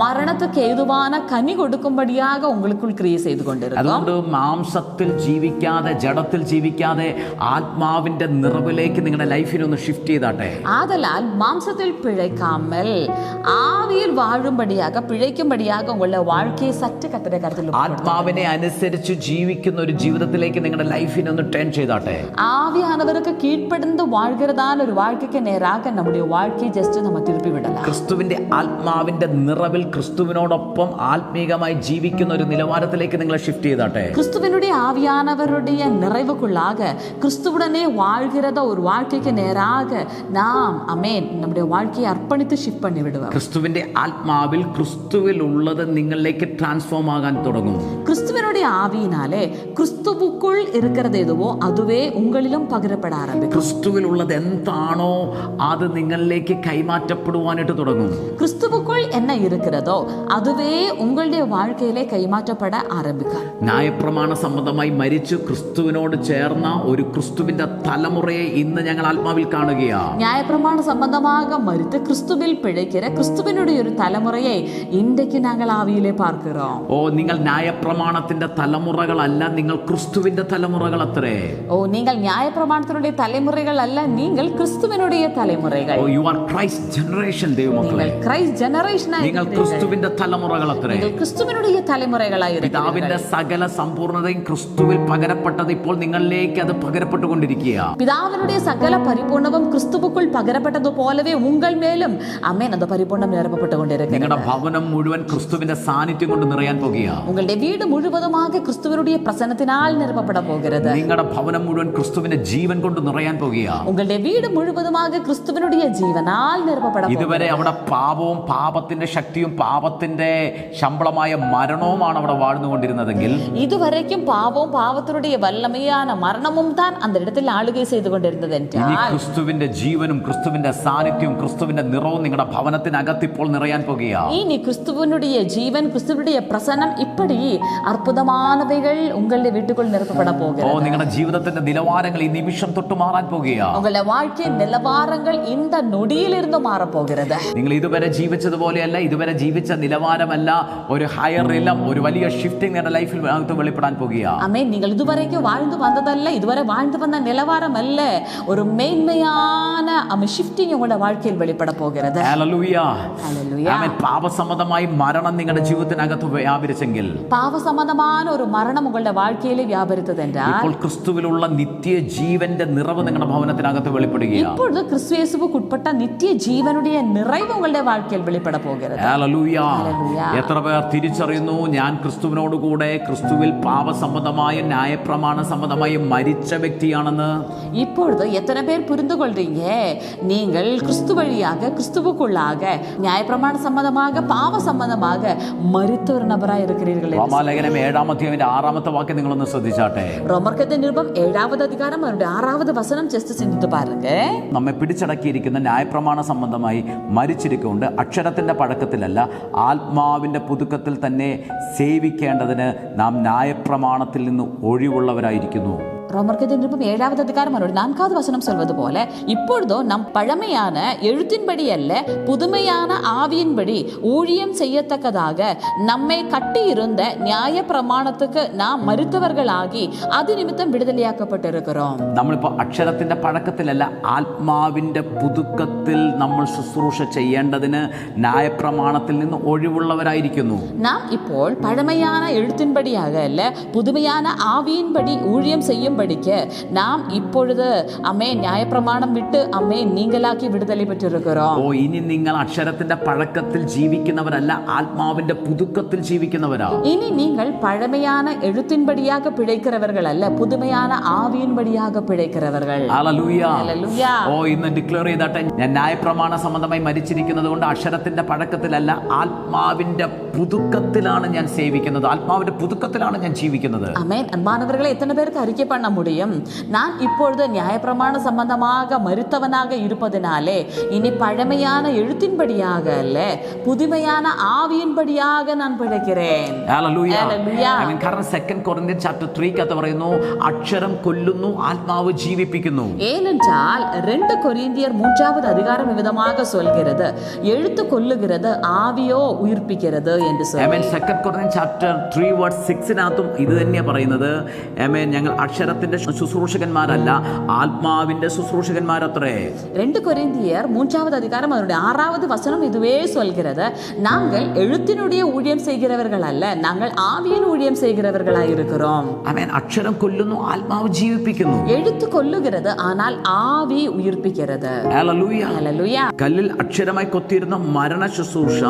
மரணத்துக்கு ஏதுவான கனி கொடுக்கும்படியாக உங்களுக்குள் கிரியை செய்து கொண்டிருக்கும். അതുകൊണ്ട് മാംസത്തിൽ ജീവിക്കാതെ, ജഡത്തിൽ ജീവിക്കാതെ ആത്മാവിന്റെ നിറവിലേക്ക് നിങ്ങളുടെ ലൈഫിനൊന്ന് ഷിഫ്റ്റ് ചെയ്താട്ടെ. ஆதலால் மாம்சத்தில் பிழைக்காமல் ஆவியில் வாழும்படியாக பிழைக்கும்படியாக உங்களுடைய வாழ்க்கையை சற்று கர்த்தருடைய கருத்தில் ആത്മാവിനെ അനുസരിച്ച് ജീവിക്കുന്ന ഒരു ജീവിതത്തിലേക്ക് നിങ്ങളുടെ ലൈഫിനെ ഒന്ന് ടേൺ ചെയ്താട്ടെ. ஆவியானவருக்கு கீழ்ப்படிந்து வாழ்கிறதான ஒரு வாழ்க்கைக்கு நேராக நம்முடைய வாழ்க்கையை ஜஸ்ட் நம்ம திருப்பி விடலாம். ക്രിസ്തുവിന്റെ ആത്മാവിന്റെ നിറവിൽ ക്രിസ്തുവിനോടൊപ്പം ആത്മീകമായി ജീവിക്കുന്ന ഒരു നിലവാരത്തിലേക്ക് നിങ്ങളെ ഷിഫ്റ്റ് ചെയ്താട്ടെ. கிறிஸ்துவனுடைய ஆவியானவருடைய நிறைவுக்குள்ளாக கிறிஸ்துவுடனே வாழ்கிறத ஒரு வாழ்க்கைக்கு நேராக நாம் அமேன் நம்முடைய வாழ்க்கையை அர்ப்பணித்து ஷிஃப்ட் பண்ணி விடுவோம். ക്രിസ്തുവിന്റെ ആത്മാവിൽ ക്രിസ്തുവിൽ ഉള്ളത് നിങ്ങളിലേക്ക് ട്രാൻസ്ഫോം ആകാൻ തുടങ്ങും. கிறிஸ்துவனுடைய ஆவியினாலே கிறிஸ்துவுக்குள் இருக்கிறது எதுவோ அதுவே உங்களிலும் பகிரப்பட ஆரம்பிக்கும். ക്രിസ്തുവിൽ ഉള്ളത് എന്താണോ അത് നിങ്ങളിലേക്ക് കൈമാറ്റപ്പെടുവാനായിട്ട് തുടങ്ങും. கிறிஸ்துவுக்குள் என்ன இருக்கிறதோ அதுவே உங்களுடைய வாழ்க்கையிலே கைமாற்றப்பட ஆரம்பிக்கும். ന്യായപ്രമാണ സംബന്ധമായി മരിച്ചു ക്രിസ്തുവിനോട് ചേർന്ന ഒരു ക്രിസ്തുവിന്റെ തലമുറയെ ഇന്ന് ഞങ്ങൾ ആത്മാവിൽ കാണുകയാണ്. நியாயப்பிரமாண சம்பந்தமாக மரித்து கிறிஸ்துவில் பிழைக்கிற கிறிஸ்துவினுடைய ஒரு தலைமுறையை இன்றைக்கு நாங்கள் ஆவியிலே பார்க்கிறோம். നിങ്ങൾ ന്യായപ്രമാണത്തിന്റെ തലമുറകളല്ല, നിങ്ങൾ ക്രിസ്തുവിന്റെ ക്രിസ്തുവിന്റെ തലമുറകൾ അത്രേ. ഓ, നിങ്ങൾ ന്യായപ്രമാണത്തിനുடைய தலைமுறைகள் அல்ல, நீங்கள் கிறிஸ்துவினுடைய தலைமுறைகள். ഓ, യു ആർ ക്രൈസ്റ്റ് ജനറേഷൻ ദൈവമക്കളെ. നിങ്ങൾ ക്രൈസ്റ്റ് ജനറേഷൻ ആയി. നിങ്ങൾ ക്രിസ്തുവിന്റെ തലമുറകൾ അത്രേ. നിങ്ങൾ ക്രിസ്തുവിനുடைய தலைமுறைകളായി. പിതാവിന്റെ സകല സമ്പൂർണ്ണതയും ക്രിസ്തുവിൽ പകരപ്പെട്ടത് ഇപ്പോൾ നിങ്ങളിലേക്ക് അത് പകരപ്പെട്ടുകൊണ്ടിരിക്കുക. പിതാവിനുடைய സകല പരിപൂർണവും ക്രിസ്തുവുക്കുள் പകരപ്പെട്ടതുപോലவே உங்கள் மேலும் ആമേൻ അത് പരിപൂർണ്ണം നിറയപ്പെട്ടുകൊണ്ടിരിക്കുന്നു. നിങ്ങളുടെ ഭവനം മുഴുവൻ ക്രിസ്തുവിന്റെ സാന്നിധ്യം കൊണ്ട് നിറയാൻ പോകുകയാണ്. உங்களுடைய வீடு முழுவதுமாக கிறிஸ்துவினுடைய பிரசன்னத்தினால் நிரப்பப்பட போகிறது. നിങ്ങളുടെ ഭവനം മുഴുവൻ ക്രിസ്തുവിന്റെ ജീവൻ കൊണ്ട് നിറയാൻ പോകുകയാണ്. உங்களுடைய வீடு முழுவதுமாக கிறிஸ்துவினுடைய ജീവനാൽ നിറപ്പപ്പെട പോകുന്നു. ഇതുവരെ അവിടെ പാപവും പാപത്തിന്റെ ശക്തിയും പാപത്തിന്റെ ശമ്പളമായ മരണവുമാണ് അവിടെ വാഴ്ന്നുകൊണ്ടിരുന്നതെങ്കിൽ ഇതുവരേക്കും പാപവും പാപത്തിനുடைய വല്ലമയാണ് മരണവും താൻ அந்த இடத்தில் ആളുകை ചെയ്തു കൊണ്ടിരുന്നത്. ഇനി ക്രിസ്തുവിന്റെ ജീവനും ക്രിസ്തുവിന്റെ സാന്നിധ്യവും ക്രിസ്തുവിന്റെ നിറവും നിങ്ങളുടെ ഭവനത്തിനകത്ത് ഇപ്പോൾ നിറയാൻ പോകുകയാണ്. ഇനി ക്രിസ്തുവിനുடைய ജീവൻ ക്രിസ്തുവിനുடைய പ്രസന്നം இப்படி അത്ഭുതമാனவைகள் உங்களுடைய வீட்டுக்குள் நிரப்பப்பட പോകുന്നു. ഓ, നിങ്ങളുടെ ജീവിതത്തിന്റെ നിലവാരങ്ങൾ ഈ നിമിഷം തൊട്ട് മാറാൻ പോകുകയാണ്. உங்களுடைய வாழ்க்கை നിലവാരങ്ങൾ இந்த നൊടിയിലിരുന്ന് മാറപ്പോകുന്നത്. നിങ്ങൾ ഇതുവരെ ജീവിച്ചതുപോലെയല്ല, ഇതുവരെ ജീവിച്ച നിലവാരമല്ല, ഒരു ഹയർ ഇലം, ഒരു വലിയ ഷിഫ്റ്റിംഗ് നിങ്ങളുടെ ലൈഫിൽ വെളിപ്പെടാൻ പോകുകയാണ്. ആമേൻ. നിങ്ങൾ ഇതുവരേക്കും വാഴ്ന്നു വന്നതല്ല, ഇതുവരെ വാഴ്ന്നു വന്ന നിലവാരമല്ല, ഒരു മേന്മயான ഷിഫ്റ്റിംഗ് ഉങ്ങളുടെ வாழ்க்கைയിൽ വെളിപ്പെട പോകുന്നത്. ഹല്ലേലൂയ. ഹല്ലേലൂയ. ആമേൻ. പാപസംബന്ധമായി മരണം നിങ്ങളുടെ ജീവിതത്തിനകത്ത് വ്യാപരിച്ചെങ്കിൽ, പാപസംബന്ധமான ഒരു മരണം ഉങ്ങളുടെ வாழ்க்கைയിൽ വ്യാപരിച്ചതെന്നാൽ, ഇപ്പോൾ ക്രിസ്തുവിലുള്ള നിത്യജീവന്റെ നിറവ് നിങ്ങളുടെ ഭവനത്തിനകത്ത് വെളിപ്പെടുകയാണ്. ഇപ്പോൾ ക്രിസ്തുയേശുവുക്കുൾപ്പെട്ട നിത്യജീവനുடைய നിറവ് ഉങ്ങളുടെ வாழ்க்கைയിൽ വെളിപ്പെട പോകുന്നത്. ഹല്ലേലൂയ. ഹല്ലേലൂയ. എത്ര പേർ തിരിച്ചറിയുന്നു, ഞാൻ ക്രിസ്തുവിനോട് കൂടെ ക്രിസ്തുവിൽ പാപസംബന്ധമായും ന്യായപ്രമാണ സംബന്ധമായും മരിച്ച വ്യക്തിയാണെന്ന്? இப்பொழுது எத்தனை பேர் புரிந்து கொள்றீங்க, நீங்கள் கிறிஸ்து வழியாக கிறிஸ்துவுக்குள்ளாக நியாயப்பிரமாண சம்பந்தமாக பாவ சம்பந்தமாக மரித்த ஒரு நபராக இருக்கிறீர்கள். റോമാലേഖനം 7-ാം അധ്യായത്തിന്റെ 6-ാമത്തെ വാക്യം നിങ്ങളൊന്ന് ശ്രദ്ധിച്ചാട്ടെ. റോമർക്കെഴുതിയ നിരുപം 7-ാவது அதிகாரம் அவருடைய 6-வது வசனம் ജസ്റ്റ് ചിന്തിച്ചു പാരുங்க. നമ്മെ പിടിച്ചടക്കിയിരിക്കുന്ന ന്യായപ്രമാണ സംബന്ധമായി മരിച്ചിരിക്കൊണ്ട് അക്ഷരത്തിന്റെ പഴക്കത്തിലല്ല ആത്മാവിന്റെ പുതുക്കത്തിൽ തന്നെ സേവിക്കേണ്ടതിന് നാം ന്യായപ്രമാണത്തിൽ നിന്ന് ഒഴിവുള്ളവരായിരിക്കുന്നു. ரோமர்க்கெழுதிய நிருபம் 7-வது அதிகாரம் அவருடைய 4-வது வசனம் சொல்வது போல, இப்பொழுதோ நம் பழமையான எழுத்தின்படி அல்ல, புதுமையான ஆவியின்படி ஊழியம் செய்யத்தக்கதாக நம்மை கட்டியிருந்த நியாய பிரமாணத்துக்கு நாம் மரித்தவர்களாகி அது நிமித்தம் விடுதலையாக்கப்பட்டிருக்கிறோம். നമ്മളിപ്പോൾ അക്ഷരത്തിന്റെ പഴക്കത്തിലല്ല, ആത്മാവിന്റെ പുതുക്കത്തിൽ നമ്മൾ ശുശ്രൂഷ ചെയ്യേണ്ടതിന് ന്യായപ്രമാണത്തിൽ നിന്ന് ഒഴിവുള്ളവരായിരിക്കുന്നു. നാം ഇപ്പോൾ പഴമயான எழுத்தின்படியாக அல்ல, புதுமையான ஆவியின்படி ஊழியம் செய்யும் நாம் இப்பொழுது അമ്മേ ന്യായപ്രമാണം വിട്ട് അമ്മേ നീங்களாக்கி വിടുതலை பெற்றிருக்கிறோம். ഓ, ഇനി നിങ്ങൾ അക്ഷരത്തിന്റെ പഴക്കത്തിൽ ജീവിക്കുന്നവരല്ല, ആത്മാവിന്റെ പുതുക്കത്തിൽ ജീവിക്കുന്നവരാ. ഇനി നിങ്ങൾ പഴമயான எழுத்தின்படியாக பிழைக்கிறவர்கள் அல்ல, புதுமையான ஆவியின்படியாக பிழைக்கிறவர்கள். ഹല്ലേലൂയ. ഹല്ലേലൂയ. ഓ, ഇന്ന് ഡിക്ലെയർ ചെയ്തട്ടെ, ഞാൻ ന്യായപ്രമാണ സംബന്ധമായി മരിച്ചിരിക്കുന്നത് കൊണ്ട് അക്ഷരത്തിന്റെ പഴക്കത്തിലല്ല, ആത്മാവിന്റെ പുതുക്കത്തിലാണ് ഞാൻ സേവിക്കുന്നത്, ആത്മാവിന്റെ പുതുക്കത്തിലാണ് ഞാൻ ജീവിക്കുന്നത്. ആമേൻ. അൻപാനവர்களே, എത്ര പേർക്ക് அறிக்கை பண்ண முடியும், நான் இப்பொழுது நியாயப்பிரமாண சம்பந்தமாக மரித்தவனாக இருப்பதனாலே இனி பழமையான எழுத்தின்படியாக அல்ல, புதுமையான ஆவியின்படியாக நான் பிழைக்கிறேன். ഹല്ലേലൂയ. ഹല്ലേലൂയ. കാരണം 2 കൊരിന്ത്യൻ ചാപ്റ്റർ 3 പറയുന്നു, അക്ഷരം കൊല്ലുന്നു, ആത്മാവ് ജീവിപ്പിക്കുന്നു. ஏனென்றால் 2 கொரிந்தியர் 3-வது அதிகாரம் விதமாக சொல்கிறது, எழுத்து கொல்லுகிறது, ஆவியோ உயிர்ப்பிக்கிறது என்று சொல்லி. 2 കൊരിന്ത്യൻ ചാപ്റ്റർ 3:6 ഇത് തന്നെയാണ് പറയുന്നത്. ഞങ്ങൾ അക്ഷരത്തിന്റെ ശുശ്രൂഷകന്മാരല്ല, ആത്മാവിന്റെ ശുശ്രൂഷകന്മാരത്രേ. 2 கொரிந்தியர் 3-வது அதிகாரம் அதனுடைய 6-வது வசனம் இதுவே சொல்கிறது, நாங்கள் எழுத்தினுடைய ஊழியம் செய்கிறவர்கள் அல்ல, நாங்கள் ஆவியின் ஊழியம் செய்கிறவர்களாய் இருக்கிறோம். ആമേൻ. അക്ഷരം കൊല്ലുന്നു, ആത്മാവ് ജീവിപ്പിക്കുന്നു. எழுத்து கொல்லுகிறது, ஆனால் ആവി ഉയിർപ്പിക്കുന്നത്. ഹല്ലേലൂയ. ഹല്ലേലൂയ. കല്ലിൽ അക്ഷരമായി കൊത്തിയിരുന്ന മരണ ശുശ്രൂഷ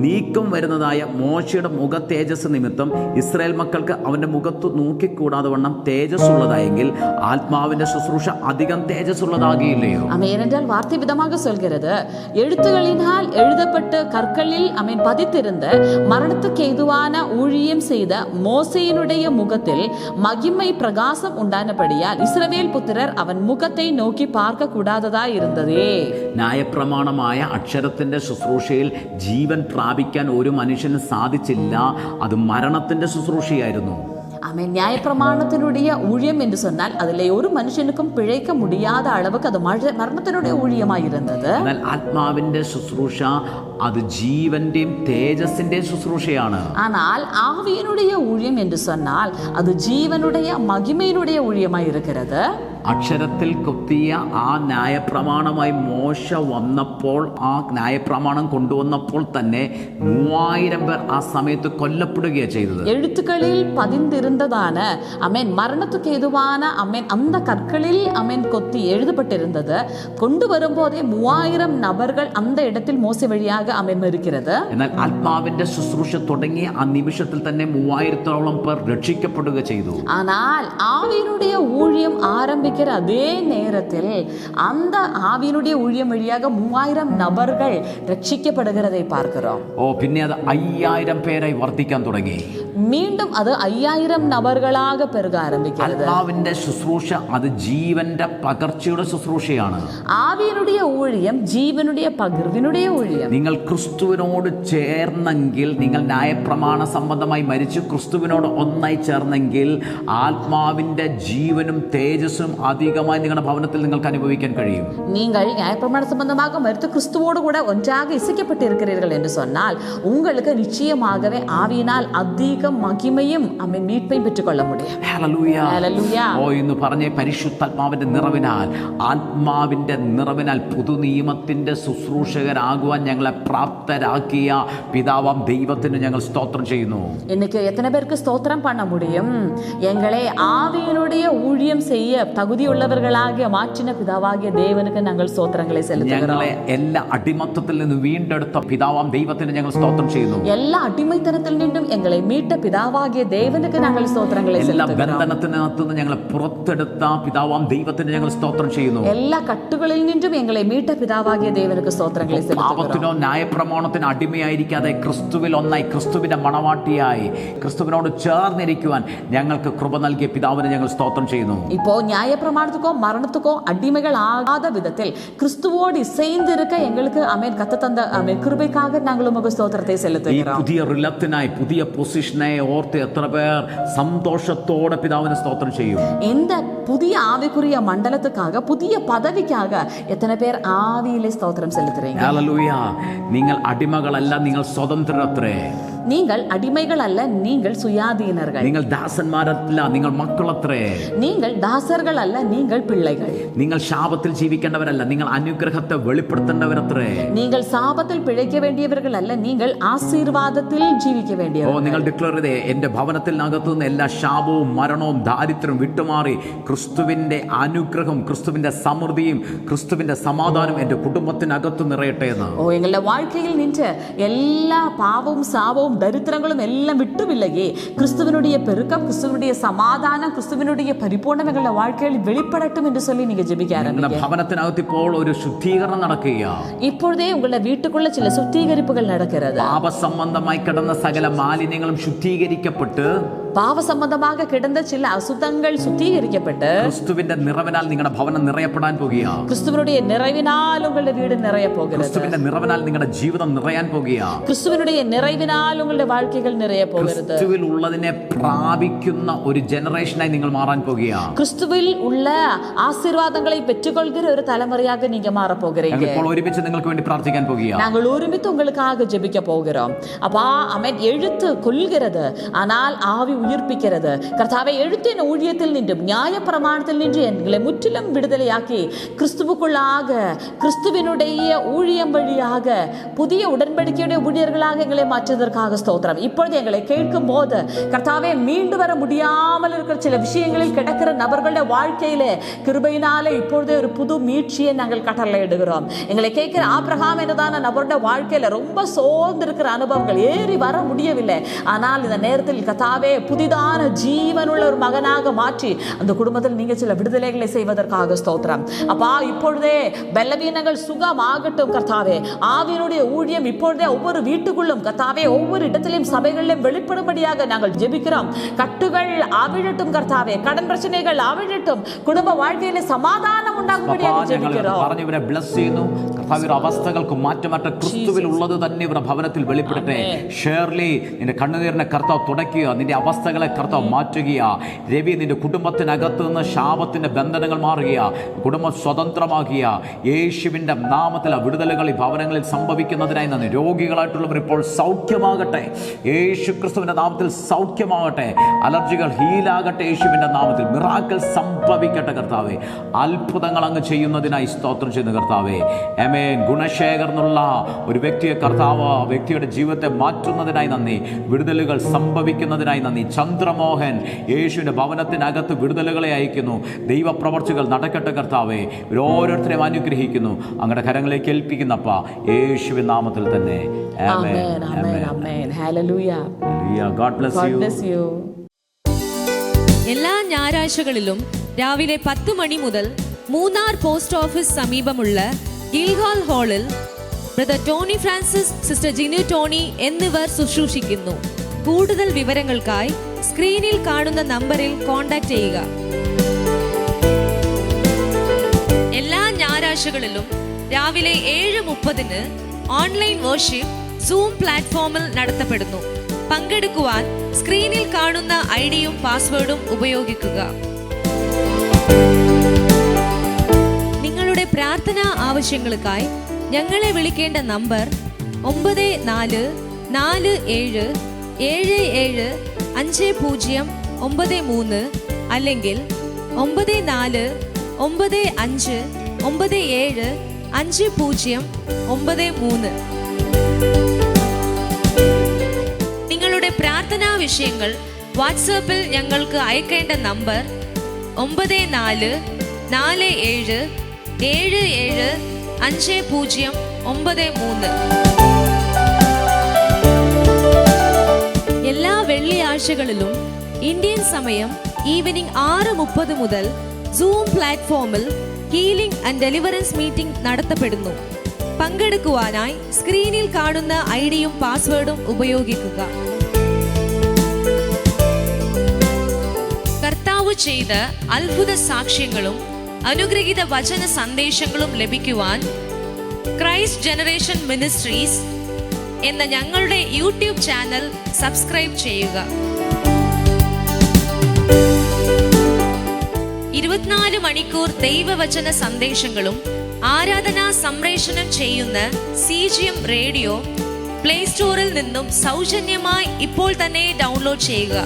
നീക്കം വരുന്നതായ മോശയുടെ മുഖ തേജസ് നിമിത്തം ഇസ്രായേൽ മക്കൾക്ക് അവന്റെ മുഖത്ത് നോക്കിക്കൂടാതെ വണ്ണം തേജസ് ഉള്ളതായെങ്കിൽ ആത്മാവിന്റെ ശുശ്രൂഷ അധികം തേജസ് ഉള്ളതാകില്ലയോ? ஏனென்றால் வார்த்தை விதமாக சொல்கிறது, எழுத்துகளினால் எழுதப்பட்டு கற்களில் பதித்திருந்த மரணத்துக்கு ஏதுவான ஊழியம் செய்த மோசேயினுடைய முகத்தில் மகிமை பிரகாசம் உண்டானபடியால் இஸ்ரவேல் புத்திரர் அவன் முகத்தை நோக்கி பார்க்க கூடாததா இருந்ததே. ന്യായപ്രമാണമായ അക്ഷരത്തിന്റെ ശുശ്രൂഷയിൽ ജീവൻ പ്രാപിക്കാൻ ഒരു മനുഷ്യന് സാധിച്ചില്ല, അത് മരണത്തിന്റെ ശുശ്രൂഷയായിരുന്നു. ஆமென். நியாயப்பிரமாணத்தினுடைய ஊழியம் என்று சொன்னால் அதிலே ஒரு மனுஷனுக்கும் பிழைக்க முடியாத அளவுக்கு அது மரணத்தினுடைய ஊழியமாய் இருந்தது. എന്നാൽ ആത്മാവിന്റെ ശുശ്രൂഷ അത് ജീവന്റെയും തേജസ്സിന്റെയും ശുശ്രൂഷയാണ്. ஆனால் ஆவியினுடைய ஊழியம் என்று சொன்னால் அது ஜீவனுடைய மகிமையினுடைய ஊழியமாய் இருக்கிறது. അക്ഷരത്തിൽ കൊത്തിയ ആ ന്യായപ്രമാണമായി മോശ വന്നപ്പോൾ, ആ ന്യായപ്രമാണം കൊണ്ടുവന്നപ്പോൾ തന്നെ 3000 പേർ ആ സമയത്ത് കൊല്ലപ്പെടുകയാണ് ചെയ്തത്. எழுத்துக்களில் பதிந்திருந்ததான அமேன் மரணத்துக்கு ஏதுவான அமேன் அந்த கற்களில் அமேன் கொத்தி எழுதப்பட்டிருந்தது. கொண்டு வரும்போதே 3000 நபர்கள் அந்த இடத்தில் மோசே வழியாக அமேன் இருக்கிறது. എന്നാൽ ആത്മാവിന്റെ ശുശ്രൂഷ തുടങ്ങിയ ആ നിമിഷത്തിൽ തന്നെ 3000ഓളം പേർ രക്ഷിക്കപ്പെടുക ചെയ്തു. ஆனால் ஆவியினுடைய ஊழியம் ஆரம்பிக்கிற அதே நேரத்தில் அந்த ஆவியினுடைய ஊழியம் வழியாக 3000 நபர்கள் ரட்சிக்கப்படுகிறதை பார்க்கிறோம். പിന്നെ അത് 5000 പേരായി വർദ്ധിക്കാൻ തുടങ്ങി. மீண்டும் அது 5000 நபர்களாக பெருக ஆரம்பிக்கிறது. ആത്മാവിന്റെ ശുശ്രൂഷ അത് ജീവന്റെ പകർച്ചയുടെ ശുശ്രൂഷയാണ്. ആവിയിനുடைய ஊழியம் ജീവനുடைய പകർവിനുடைய ஊழியம். നിങ്ങൾ ക്രിസ്തുവിനോട് ചേർന്നെങ്കിൽ, നിങ്ങൾ ന്യായപ്രമാണ സംബന്ധമായി മരിച്ചു ക്രിസ്തുവിനോട് ഒന്നായി ചേർന്നെങ്കിൽ ആത്മാവിന്റെ ജീവനും തേജസ്സും അധികമായി നിങ്ങളുടെ ഭവനത്തിൽ നിങ്ങൾക്ക് അനുഭവിക്കാൻ കഴിയും. நீங்கள் நியாயப்பிரமாண சம்பந்தமாக மரித்து கிறிஸ்துவோடு கூட ஒன்றாக இசைக்கப்பட்டிருக்கிறீர்கள் என்று சொன்னால் உங்களுக்கு நிச்சயமாகவே ஆவியினால் அதிக മഹിമയും മീட்பையும் பெற்றுக்கொள்ள முடியும். ഹല്ലേലൂയ. ഹല്ലേലൂയ. ഇന്ന് പറഞ്ഞ പരിശുദ്ധാത്മാവിന്റെ നിറവിനാൽ, ആത്മാവിന്റെ നിറവിനാൽ പുതുനിയമത്തിന്റെ ശുശ്രൂഷകരാകുവാൻ ഞങ്ങളെ പ്രാപ്തരാക്കിയ പിതാവാം ദൈവത്തിന് ഞങ്ങൾ സ്തോത്രം ചെയ്യുന്നു. இன்னைக்கு எத்தனை பேருக்கு ஸ்தோத்திரம் பண்ண முடியும்? எங்களை ஆவியினுடைய ஊழியம் செய்ய தகுதியுள்ளவர்களாக மாற்றின பிதாவாகிய தேவனுக்கு நாங்கள் ஸ்தோத்திரங்களை செலுத்துகிறோம். ഞങ്ങളെ എല്ലാ അടിമത്തത്തിൽ നിന്ന് വീണ്ടെടുത്ത പിതാവാം ദൈവത്തിന് ഞങ്ങൾ സ്തോത്രം ചെയ്യുന്നു. എല്ലാ അടിമത്തനത്തിൽ നിന്നും എങ്ങളെ மீட்ட പിതാവാകിയ ദേവനുക്ക് ഞങ്ങൾ സ്തോത്രങ്ങളെ എല്ലാ സെലുത്തുന്നു. ബന്ധനത്തിനകത്ത് നിന്ന് ഞങ്ങളെ പുറത്തെടുത്ത പിതാവാം ദൈവത്തിന് ഞങ്ങൾ സ്തോത്രം ചെയ്യുന്നു. എല്ലാ കട്ടുകളിൽ നിന്നും എങ്ങളെ மீட்ட പിതാവാകിയ ദേവനുക്ക് സ്തോത്രങ്ങളെ സെലുത്തുന്നു. പാപത്തിനോ ന്യായപ്രമാണത്തിനോ അടിമയായിരിക്കാതെ ക്രിസ്തുവിൽ ഒന്നായി, ക്രിസ്തുവിന്റെ മണവാട്ടിയായി ക്രിസ്തുവിനോട് ചേർന്നിരിക്കുവാൻ ഞങ്ങൾക്ക് കൃപ നൽകിയ പിതാവിന് ഞങ്ങൾ സ്തോത്രം ചെയ്യുന്നു. இப்போ நியாயப்பிரமாணத்துக்கோ மரணத்துக்கோ அடிமைகள் ஆகாத விதத்தில் கிறிஸ்துவோடு இசைந்திருக்க எங்களுக்கு அமேன் கத்த தந்த அமேன் கிருபைக்காக நாங்கள் உமக்கு ஸ்தோத்திரத்தை ഈ செலுத்துகிறோம். പുതിയ റിലത്തിനായി, പുതിയ പൊസിഷനെ ഓർത്ത് എത്ര പേർ സന്തോഷത്തോടെ പിതാവിന് സ്തോത്രം ചെയ്യും? இந்த புதிய ஆவிக்குரிய மண்டலத்துக்காக, புதிய பதவிக்காக எத்தனை பேர் ஆவியிலே ஸ்தோத்திரம் செலுத்துறீங்க? ഹല്ലേലൂയ. നിങ്ങൾ അടിമകളല്ല, നിങ്ങൾ സ്വതന്ത്രരത്രേ. நீங்கள் அடிமைகள் அல்ல, நீங்கள் சுயாதீனர்கள். നിങ്ങൾ ദാസന്മാരല്ല, നിങ്ങൾ മക്കളത്രേ. நீங்கள் தாசர்கள் அல்ல, நீங்கள் பிள்ளைகள். നിങ്ങൾ ശാപത്തിൽ ജീവിക്കേണ്ടവരല്ല, നിങ്ങൾ അനുഗ്രഹത്തെ വെളിപ്പെടുത്തേണ്ടവരത്രേ. நீங்கள் சாபத்தில் பிழைக்க வேண்டியவர்கள் அல்ல, நீங்கள் ஆசீர்வாதத்தில் ஜீவிக்க வேண்டியவர்கள். നിങ്ങൾ ഡിക്ലെയർ ചെയ്തേ, എന്റെ ഭവനത്തിനകത്തുനിന്ന് എല്ലാ ശാപവും മരണവും ദാരിദ്ര്യവും വിട്ടുമാറി ക്രിസ്തുവിന്റെ അനുഗ്രഹം, ക്രിസ്തുവിന്റെ സമൃദ്ധിയും ക്രിസ്തുവിന്റെ സമാധാനം എന്റെ കുടുംബത്തിനകത്ത് നിറയട്ടെ എന്ന്. எங்களுடைய வாழ்க்கையில் நின்ற எல்லா பாவமும் சாபமும் தரித்திரங்களும் எல்லாம் விட்டு விலகி கிறிஸ்துவினுடைய பெருக்கம், கிறிஸ்துவினுடைய சமாதானம், கிறிஸ்துவினுடைய பரிபூர்ணம் எங்களுடைய வாழ்க்கையில் வெளிப்படட்டும் என்று சொல்லி நீங்க ஜெபிக்க ஆரம்பிங்க. ഭവനത്തിനകത്ത് ഇപ്പോൾ ഒരു ശുദ്ധീകരണം നടക്കുകയാ. இப்பொழுதே உங்கள வீட்டுக்குள்ள சில சுத்திகரிப்புகள் நடக்கிறது. പാപസംബന്ധമായി കിടന്ന സകല മാലിന്യങ്ങളും ശുദ്ധീകരിക്കപ്പെട്ട്, பாவ சம்பந்தமாக கிடந்த சில அசுத்தங்கள் சுத்திகரிக்கப்பட்டு ക്രിസ്തുവിന്റെ നിറവിനാൽ നിങ്ങളുടെ ഭവനം നിറയപ്പെടാൻ പോകുകയാ. கிறிஸ்துவினுடைய நிறைவினால் உங்களுடைய வீடு நிறைய போகிறது. ക്രിസ്തുവിന്റെ നിറവിനാൽ നിങ്ങളുടെ ജീവിതം നിറയാൻ പോകുകയാ. கிறிஸ்துவினுடைய நிறைவினால் உங்களுடைய வாழ்க்கைகள் நிறைய போகிறது. ക്രിസ്തുവിൽ ഉള്ളതിനെ പ്രാപിക്കുന്ന ഒരു ജനറേഷനായി നിങ്ങൾ മാറാൻ പോകുകയാ. கிறிஸ்துவில் உள்ள ஆசீர்வாதங்களை பெற்றுக்கொள்கிற ஒரு தலைமுறையாக நீங்க மாற போகிறீங்க. ഇപ്പോൾ ഒരുമിച്ച് നിങ്ങൾക്ക് വേണ്ടി പ്രാർത്ഥിക്കാൻ പോകുകയാ. நாங்கள் ஒருமித்து உங்களுக்காக ஜெபிக்க போகிறோம். அப்பா ஆமென். எழுத்து கொல்கிறது, ஆனால் ஆவி உயிர்ப்பிக்கிறது. கர்த்தாவே, எழுத்தின் ஊழியத்தில் நின்றும் நியாயப்பிரமாணத்தில் நின்று எங்களை முற்றிலும் விடுதலையாக்கி கிறிஸ்துவுக்குள்ளாக, கிறிஸ்துவினுடைய ஊழியம் வழியாக புதிய உடன்படிக்கையுடைய ஊழியர்களாக எங்களை மாற்றுவதற்காக ஸ்தோத்திரம். இப்பொழுது எங்களை கேட்கும் போது கர்த்தாவே, மீண்டு வர முடியாமல் இருக்கிற சில விஷயங்களில் கிடக்கிற நபர்களுடைய வாழ்க்கையிலே கிருபையினாலே இப்பொழுதே ஒரு புது மீட்சியை நாங்கள் கட்டளையிடுகிறோம். எங்களை கேட்கிற ஆபிரகாம் என்றதான நபருடைய வாழ்க்கையில ரொம்ப சோர்ந்து இருக்கிற அனுபவங்கள், ஏறி வர முடியவில்லை. ஆனால் இந்த நேரத்தில் கர்த்தாவே, புதிதான ஜீவனுள்ள ஒரு மகனாக மாற்றி அந்த குடும்பத்தில் நீங்க சில விடுதலைகளை செய்வதற்காக ஸ்தோத்திரம். அப்பா, இப்பொழுதே பலவீனங்கள் சுகமாகட்டும் கர்த்தாவே. ஆவியினுடைய ஊழியம் இப்பொழுதே ஒவ்வொரு வீட்டுக்குள்ளும் கர்த்தாவே, ஒவ்வொரு இடத்திலும் சபைகளிலும் வெளிப்படும்படியாக நாங்கள் ஜெபிக்கிறோம். கட்டுகள் அவிழட்டும் கர்த்தாவே, கடன் பிரச்சனைகள் அவிழட்டும், குடும்ப வாழ்க்கையில சமாதானம் ഉണ്ടാകുம்படியாக ജപിக்கிறோம். പറഞ്ഞവരെ ബ്ലസ് ചെയ്യുന്നു. കർത്താവിന്റെ അവസ്ഥകൾക്ക് മാറ്റമാറ്റ ക്രിസ്തുവിൽ ഉള്ളത് തന്നെ ഇവരുടെ ഭവനത്തിൽ വെളിപ്പെടട്ടെ. ഷേർലി, നിന്റെ കണ്ണുനീരിനെ കർത്താവ് തുടയ്ക്കുക. നിന്റെ അവസ്ഥ അവസ്ഥകളെ കർത്താവ് മാറ്റുകയാ. രവി, നിന്റെ കുടുംബത്തിനകത്ത് നിന്ന് ശാപത്തിൻ്റെ ബന്ധനങ്ങൾ മാറുകയാ, കുടുംബം സ്വതന്ത്രമാകിയ യേശുവിൻ്റെ നാമത്തിൽ വിടുതലുകൾ ഈ ഭവനങ്ങളിൽ സംഭവിക്കുന്നതിനായി നന്ദി. രോഗികളായിട്ടുള്ളവർ ഇപ്പോൾ സൗഖ്യമാകട്ടെ, യേശു ക്രിസ്തുവിൻ്റെ നാമത്തിൽ സൗഖ്യമാകട്ടെ. അലർജികൾ ഹീലാകട്ടെ യേശുവിൻ്റെ നാമത്തിൽ. മിറാക്കിൾ സംഭവിക്കട്ടെ കർത്താവേ. അത്ഭുതങ്ങൾ അങ്ങ് ചെയ്യുന്നതിനായി സ്തോത്രം ചെയ്യുന്ന കർത്താവേ. ആമേൻ. ഗുണശേഖർ എന്നുള്ള ഒരു വ്യക്തിയെ കർത്താവ് വ്യക്തിയുടെ ജീവിതത്തെ മാറ്റുന്നതിനായി നന്ദി. വിടുതലുകൾ സംഭവിക്കുന്നതിനായി നന്ദി. ചന്ദ്രമോഹൻ, യേശുവിൻ്റെ ഭവനത്തിനകത്ത് വിടുതലുകളെ അയക്കുന്നു. ദൈവപ്രവർത്തികൾ നടക്കട്ടെ കർത്താവേ. ഓരോരുത്തരെയും അനുഗ്രഹിക്കുന്നു, അങ്ങയുടെ കരങ്ങളിലേക്ക് ഏൽപ്പിക്കുന്നപ്പ യേശുവിൻ നാമത്തിൽ തന്നെ. ആമേൻ, ആമേൻ, ആമേൻ. ഹല്ലേലൂയ. God bless you. എല്ലാ ഞായറാഴ്ചകളിലും രാവിലെ 10 മണി മുതൽ മൂന്നാർ പോസ്റ്റ് ഓഫീസ് സമീപമുള്ള ഗിൽഹാൾ ഹാളിൽ brother Tony Francis, sister Jinu Tony എന്നിവർ ശുശ്രൂഷിക്കുന്നു. കൂടുതൽ വിവരങ്ങൾക്കായി സ്ക്രീനിൽ കാണുന്ന നമ്പറിൽ കോൺടാക്ട് ചെയ്യുക. എല്ലാ ഞായറാഴ്ചകളിലും രാവിലെ 7:30 ഓൺലൈൻ വർഷിപ്പ് സൂം പ്ലാറ്റ്ഫോമിൽ നടത്തപ്പെടുന്നു. പങ്കെടുക്കുവാൻ സ്ക്രീനിൽ കാണുന്ന ഐഡിയും പാസ്വേഡും ഉപയോഗിക്കുക. നിങ്ങളുടെ പ്രാർത്ഥനാ ആവശ്യങ്ങൾക്കായി ഞങ്ങളെ വിളിക്കേണ്ട നമ്പർ 9447775093 അല്ലെങ്കിൽ 9495975093. നിങ്ങളുടെ പ്രാർത്ഥനാ വിഷയങ്ങൾ വാട്സാപ്പിൽ ഞങ്ങൾക്ക് അയക്കേണ്ട നമ്പർ 9447775093. എല്ലാ വെള്ളിയാഴ്ചകളിലും ഇന്ത്യൻ സമയം ഈവനിംഗ് 6:30 മുതൽ സൂം പ്ലാറ്റ്ഫോമിൽ ഹീലിംഗ് ആൻഡ് ഡെലിവറൻസ് മീറ്റിംഗ് നടത്തപ്പെടുന്നു. പങ്കെടുക്കുവാനായി സ്ക്രീനിൽ കാണുന്ന ഐഡിയും പാസ്വേഡും ഉപയോഗിക്കുക. കർത്താവ് ചെയ്ത അത്ഭുത സാക്ഷ്യങ്ങളും അനുഗ്രഹീത വചന സന്ദേശങ്ങളും ലഭിക്കുവാൻ ക്രൈസ്റ്റ് ജനറേഷൻ മിനിസ്ട്രീസ് എന്ന ഞങ്ങളുടെ യൂട്യൂബ് ചാനൽ സബ്സ്ക്രൈബ് ചെയ്യുക. 24 മണിക്കൂർ ദൈവവചന സന്ദേശങ്ങളും ആരാധനാ സംപ്രേഷണം ചെയ്യുന്ന CGM റേഡിയോ പ്ലേ സ്റ്റോറിൽ നിന്നും സൗജന്യമായി ഇപ്പോൾ തന്നെ ഡൗൺലോഡ് ചെയ്യുക.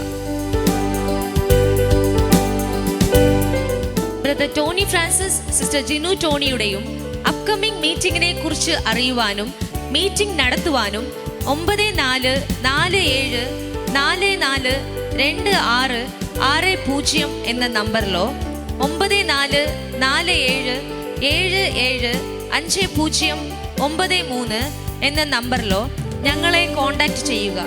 Brother Tony Francis, sister Jinu ടോണിയുടെയും അപ്കമിംഗ് മീറ്റിംഗിനെ കുറിച്ച് അറിയുവാനും മീറ്റിംഗ് നടത്തുവാനും 9444242660 എന്ന നമ്പറിലോ 9447775093 എന്ന നമ്പറിലോ ഞങ്ങളെ കോൺടാക്ട് ചെയ്യുക.